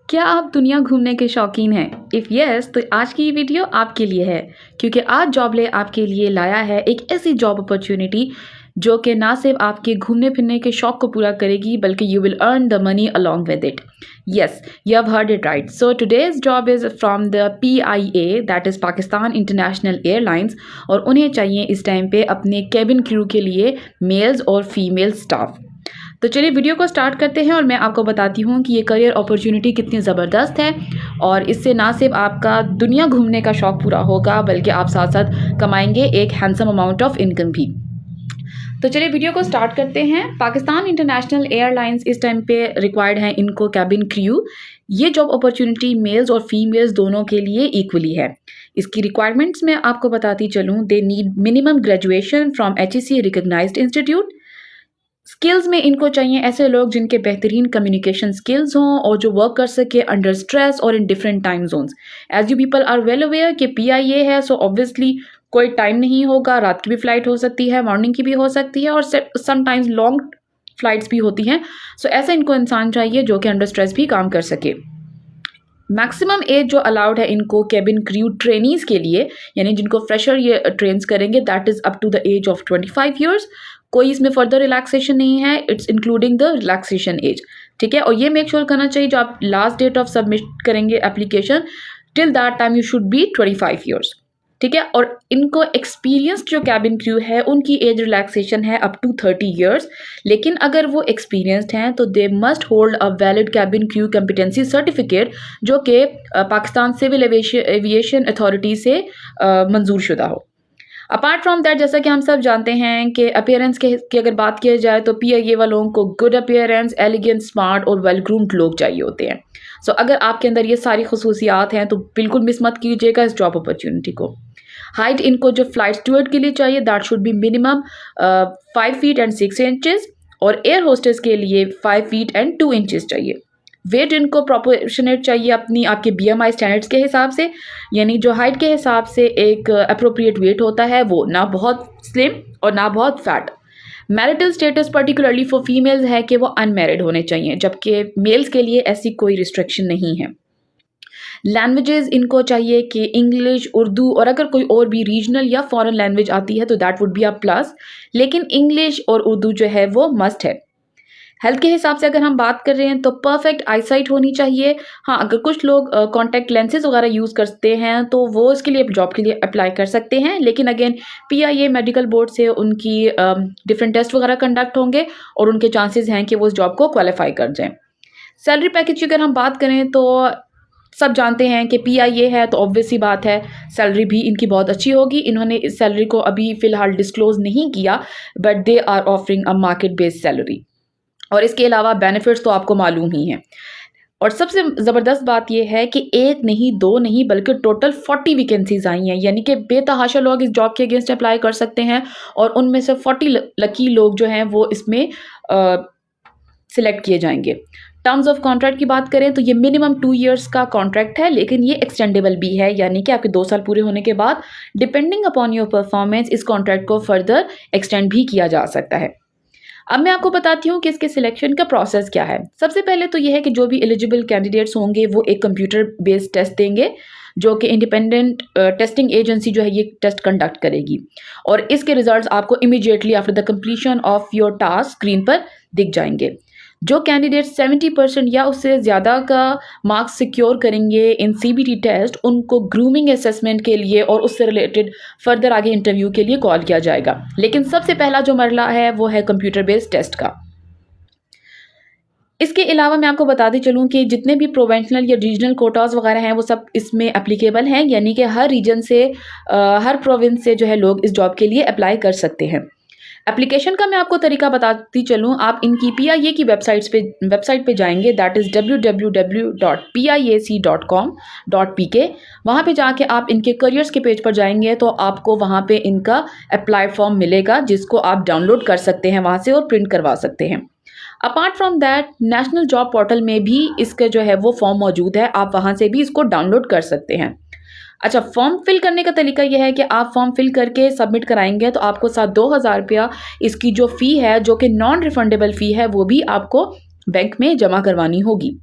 क्या आप दुनिया घूमने के शौकीन हैं? इफ़ यस तो आज की ये वीडियो आपके लिए है क्योंकि आज जॉबले आपके लिए लाया है एक ऐसी जॉब अपॉर्चुनिटी जो कि ना सिर्फ आपके घूमने फिरने के शौक को पूरा करेगी बल्कि you will earn the money along with it. Yes, you have heard it right. So today's job is from the PIA, that is Pakistan International Airlines, और उन्हें चाहिए इस टाइम पे अपने केबिन क्रू के लिए मेल्स और फीमेल स्टाफ. तो चलिए वीडियो को स्टार्ट करते हैं और मैं आपको बताती हूँ कि ये करियर अपॉर्चुनिटी कितनी ज़बरदस्त है और इससे ना सिर्फ आपका दुनिया घूमने का शौक़ पूरा होगा बल्कि आप साथ साथ कमाएंगे एक हैंडसम अमाउंट ऑफ इनकम भी. तो चलिए वीडियो को स्टार्ट करते हैं. पाकिस्तान इंटरनेशनल एयरलाइंस इस टाइम पे रिक्वायर्ड है इनको कैबिन क्रू. ये जॉब अपॉर्चुनिटी मेल्स और फीमेल्स दोनों के लिए इक्वली है. इसकी रिक्वायरमेंट्स में आपको बताती चलूँ. They need minimum graduation from HEC recognised institute. Skills में इनको चाहिए ऐसे लोग जिनके बेहतरीन कम्युनिकेशन स्किल्स हों और जो वर्क कर सके अंडर स्ट्रेस और in different time zones. As you people are well aware कि PIA है, सो ऑब्वियसली कोई टाइम नहीं होगा. रात की भी फ़्लाइट हो सकती है, मॉर्निंग की भी हो सकती है और समटाइम्स लॉन्ग फ्लाइट्स भी होती हैं. सो ऐसा इनको इंसान चाहिए जो कि अंडर स्ट्रेस भी काम कर सके. मैक्सिमम एज जो अलाउड है इनको केबिन क्रू ट्रेनीज़ के लिए, यानी जिनको फ्रेशर ये ट्रेन्स करेंगे, that is up to the age of 25 years. कोई इसमें फर्दर रिलैक्सेशन नहीं है. It's including the relaxation age. ठीक है. और ये मेक श्योर करना चाहिए जो आप लास्ट डेट ऑफ सबमिट करेंगे application, till that time you should be 25 years. ठीक है. और इनको एक्सपीरियंस्ड जो कैबिन क्रू है उनकी एज रिलैक्सेशन है अप टू 30 ईयर्स. लेकिन अगर वो एक्सपीरियंस्ड हैं तो they must hold a valid cabin crew competency certificate जो कि पाकिस्तान सिविल एविएशन अथॉरिटी से मंजूर शुदा हो. अपार्ट फ्रॉम दैट, जैसा कि हम सब जानते हैं कि अपीयरेंस की अगर बात की जाए तो PIA वालों को गुड अपीयरेंस, एलिगेंट, स्मार्ट और वेल ग्रूम्ड लोग चाहिए होते हैं. सो अगर आपके अंदर ये सारी खसूसियात हैं तो बिल्कुल मिस मत कीजिएगा इस जॉब अपॉर्चुनिटी को. हाइट इनको जो फ्लाइट स्टूअर्ड के लिए चाहिए that should be minimum 5 feet and 6 inches और एयर होस्टेस के लिए 5 फीट एंड 2 इंचेस चाहिए. वेट इनको प्रोपोर्शनेट चाहिए आपके BMI स्टैंडर्ड्स के हिसाब से, यानी जो हाइट के हिसाब से एक अप्रोप्रिएट वेट होता है वो ना बहुत स्लिम और ना बहुत fat. Marital status particularly for females है कि वो अनमैरिड होने चाहिए, जबकि मेल्स के लिए ऐसी कोई रिस्ट्रिक्शन नहीं है. लैंग्वेजेस इनको चाहिए कि इंग्लिश, उर्दू और अगर कोई और भी रीजनल या फॉरेन लैंग्वेज आती है तो that would be a plus, लेकिन इंग्लिश और उर्दू जो है वो मस्ट है. हेल्थ के हिसाब से अगर हम बात कर रहे हैं तो परफेक्ट आईसाइट होनी चाहिए. हाँ, अगर कुछ लोग कॉन्टैक्ट लेंसेज वगैरह यूज़ करते हैं तो वो इसके लिए जॉब के लिए अप्लाई कर सकते हैं. लेकिन अगेन PIA मेडिकल बोर्ड से उनकी डिफरेंट टेस्ट वगैरह कंडक्ट होंगे और उनके चांसेस हैं कि वो इस जॉब को क्वालिफाई कर जाएं. सैलरी पैकेज की अगर हम बात करें तो सब जानते हैं कि PIA है तो ऑब्वियस सी बात है सैलरी भी इनकी बहुत अच्छी होगी. इन्होंने इस सैलरी को अभी फ़िलहाल डिस्क्लोज़ नहीं किया, but they are offering a market based salary. और इसके अलावा बेनिफिट्स तो आपको मालूम ही हैं. और सबसे ज़बरदस्त बात यह है कि एक नहीं, दो नहीं, बल्कि टोटल 40 वैकेंसीज आई हैं, यानी कि बेतहाशा लोग इस जॉब के अगेंस्ट अप्लाई कर सकते हैं और उनमें से 40 लकी लोग जो हैं वो इसमें सिलेक्ट किए जाएंगे. टर्म्स ऑफ कॉन्ट्रैक्ट की बात करें तो ये मिनिमम 2 ईयर्स का कॉन्ट्रैक्ट है, लेकिन ये एक्सटेंडेबल भी है, यानी कि आपके 2 साल पूरे होने के बाद डिपेंडिंग अपॉन योर परफॉर्मेंस इस कॉन्ट्रैक्ट को फर्दर एक्सटेंड भी किया जा सकता है. अब मैं आपको बताती हूँ कि इसके सिलेक्शन का प्रोसेस क्या है. सबसे पहले तो यह है कि जो भी एलिजिबल कैंडिडेट्स होंगे वो एक कंप्यूटर बेस्ड टेस्ट देंगे जो कि इंडिपेंडेंट टेस्टिंग एजेंसी जो है ये टेस्ट कंडक्ट करेगी और इसके रिजल्ट्स आपको immediately after the completion of your task screen पर दिख जाएंगे. जो कैंडिडेट 70% या उससे ज़्यादा का मार्क्स सिक्योर करेंगे इन CBT टेस्ट, उनको ग्रूमिंग असेसमेंट के लिए और उससे रिलेटेड फर्दर आगे इंटरव्यू के लिए कॉल किया जाएगा. लेकिन सबसे पहला जो मरला है वो है कंप्यूटर बेस्ड टेस्ट का. इसके अलावा मैं आपको बताती चलूँ कि जितने भी प्रोविंशियल या रीजनल कोटास वगैरह हैं वो सब इसमें एप्लीकेबल हैं, यानी कि हर रीजन से हर प्रोविंस से जो है लोग इस जॉब के लिए अप्लाई कर सकते हैं. एप्लीकेशन का मैं आपको तरीका बताती चलूँ. आप इनकी PIA की वेबसाइट पे जाएंगे, दैट इज़ www.piac.com.pk. वहाँ पे जाके आप इनके करियर्स के पेज पर जाएंगे तो आपको वहाँ पे इनका अप्लाई फॉर्म मिलेगा जिसको आप डाउनलोड कर सकते हैं वहाँ से और प्रिंट करवा सकते हैं. Apart from that national job portal में भी इसका जो है वो फॉर्म मौजूद है, आप वहाँ से भी इसको डाउनलोड कर सकते हैं. अच्छा, फॉर्म फिल करने का तरीका यह है कि आप फॉर्म फिल करके सबमिट कराएंगे तो आपको साथ 2000 रुपया इसकी जो फ़ी है जो कि नॉन रिफंडेबल फ़ी है वो भी आपको बैंक में जमा करवानी होगी.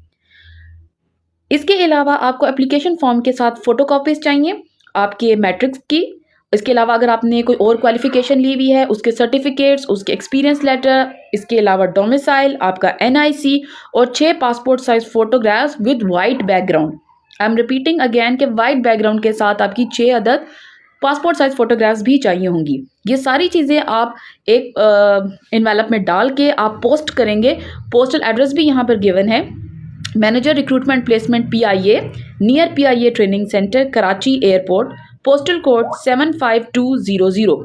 इसके अलावा आपको एप्लीकेशन फॉर्म के साथ फ़ोटोकॉपीज़ चाहिए आपके मैट्रिक्स की। इसके अलावा अगर आपने कोई और क्वालिफ़िकेशन ली हुई है उसके सर्टिफिकेट्स, उसके एक्सपीरियंस लेटर, इसके अलावा डोमिसाइल, आपका एनआईसी और 6 passport size photographs with white background. I am repeating again कि वाइट बैकग्राउंड के साथ आपकी 6 अदद पासपोर्ट साइज़ फ़ोटोग्राफ्स भी चाहिए होंगी। ये सारी चीज़ें आप एक एनवेलप में डाल के आप पोस्ट करेंगे। पोस्टल एड्रेस भी यहाँ पर गिवन है, manager recruitment placement PIA, near PIA training centre, Karachi airport, postal code 75200।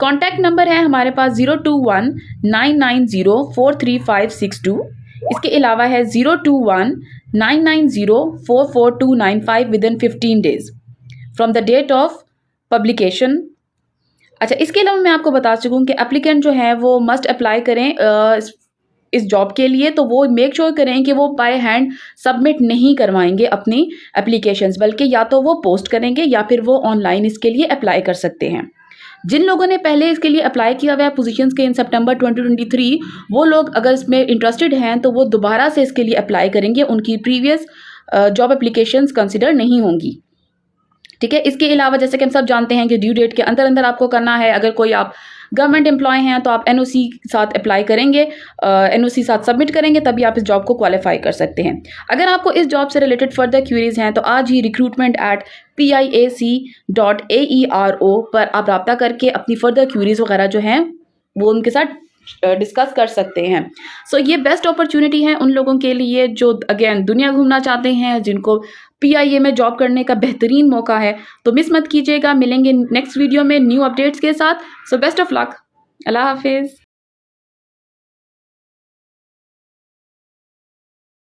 Contact number है हमारे पास 021-990-43562। इसके अलावा है 021-990-44295 within 15 days from the date of publication. अच्छा, इसके अलावा मैं आपको बता चुकूँ कि एप्लीकेंट जो है वो मस्ट अप्लाई करें इस जॉब के लिए, तो वो मेक श्योर करें कि वो बाय हैंड सबमिट नहीं करवाएंगे अपनी एप्लीकेशंस, बल्कि या तो वो पोस्ट करेंगे या फिर वो ऑनलाइन इसके लिए अप्लाई कर सकते हैं। जिन लोगों ने पहले इसके लिए अप्लाई किया हुआ है पोजीशंस के इन सितंबर 2023, वो लोग अगर इसमें इंटरेस्टेड हैं तो वो दोबारा से इसके लिए अप्लाई करेंगे, उनकी प्रीवियस जॉब एप्लीकेशंस कंसिडर नहीं होंगी। ठीक है, इसके अलावा जैसे कि हम सब जानते हैं कि ड्यू डेट के अंदर अंदर आपको करना है। अगर कोई आप गवर्नमेंट एम्प्लॉय हैं तो आप NOC साथ अप्लाई करेंगे, NOC साथ सबमिट करेंगे, तभी आप इस जॉब को क्वालिफाई कर सकते हैं। अगर आपको इस जॉब से रिलेटेड फर्दर क्यूरीज हैं तो आज ही recruitment@piac.aero पर आप रब्ता करके अपनी फर्दर क्यूरीज वगैरह जो हैं वो उनके साथ डिस्कस कर सकते हैं। सो ये बेस्ट अपॉर्चुनिटी है उन लोगों के लिए जो अगेन दुनिया घूमना चाहते हैं, जिनको PIA में जॉब करने का बेहतरीन मौका है। तो मिस मत कीजिएगा। मिलेंगे नेक्स्ट वीडियो में न्यू अपडेट्स के साथ। So best of luck. अल्लाह हाफिज़।